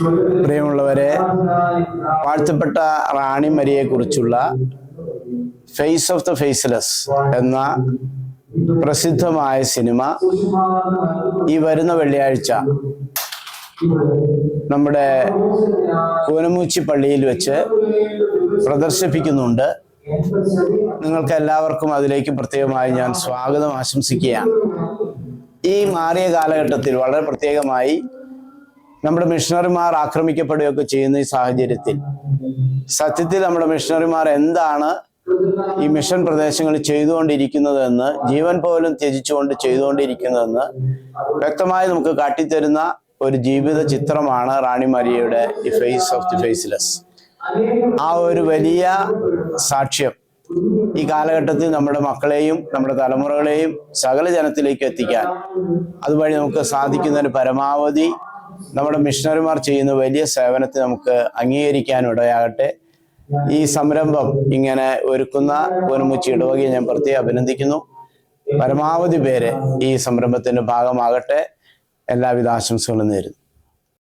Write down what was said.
പ്രിയമുള്ളവരെ, വാഴ്ത്തപ്പെട്ട റാണി മരിയെ കുറിച്ചുള്ള ഫേസ് ഓഫ് ദ ഫേസ്ലെസ് എന്ന പ്രസിദ്ധമായ സിനിമ ഈ വരുന്ന വെള്ളിയാഴ്ച നമ്മുടെ കൂനമൂച്ചി പള്ളിയിൽ വെച്ച് പ്രദർശിപ്പിക്കുന്നുണ്ട്. നിങ്ങൾക്ക് എല്ലാവർക്കും അതിലേക്ക് പ്രത്യേകമായി ഞാൻ സ്വാഗതം ആശംസിക്കുകയാണ്. ഈ മാറിയ കാലഘട്ടത്തിൽ വളരെ പ്രത്യേകമായി നമ്മുടെ മിഷണറിമാർ ആക്രമിക്കപ്പെടുകയൊക്കെ ചെയ്യുന്ന ഈ സാഹചര്യത്തിൽ സത്യത്തിൽ നമ്മുടെ മിഷണറിമാർ എന്താണ് ഈ മിഷൻ പ്രദേശങ്ങളിൽ ചെയ്തുകൊണ്ടിരിക്കുന്നതെന്ന്, ജീവൻ പോലും ത്യജിച്ചുകൊണ്ട് ചെയ്തുകൊണ്ടിരിക്കുന്നതെന്ന് വ്യക്തമായി നമുക്ക് കാട്ടിത്തരുന്ന ഒരു ജീവിത ചിത്രമാണ് റാണി മരിയയുടെ ഈ ഫേസ് ഓഫ് ദി ഫേസ്ലെസ്. ആ ഒരു വലിയ സാക്ഷ്യം ഈ കാലഘട്ടത്തിൽ നമ്മുടെ മക്കളെയും നമ്മുടെ തലമുറകളെയും സകല ജനത്തിലേക്ക് എത്തിക്കാൻ അതുവഴി നമുക്ക് സാധിക്കുന്നതിന് പരമാവധി നമ്മുടെ മിഷണറിമാർ ചെയ്യുന്ന വലിയ സേവനത്തെ നമുക്ക് അംഗീകരിക്കാനും ഇടയാകട്ടെ. ഈ സംരംഭം ഇങ്ങനെ ഒരുക്കുന്ന കൂനമൂച്ചി ഇടവകയെ ഞാൻ പ്രത്യേകം അഭിനന്ദിക്കുന്നു. പരമാവധി പേര് ഈ സംരംഭത്തിന്റെ ഭാഗമാകട്ടെ. എല്ലാവിധ ആശംസകളും നേരുന്നു.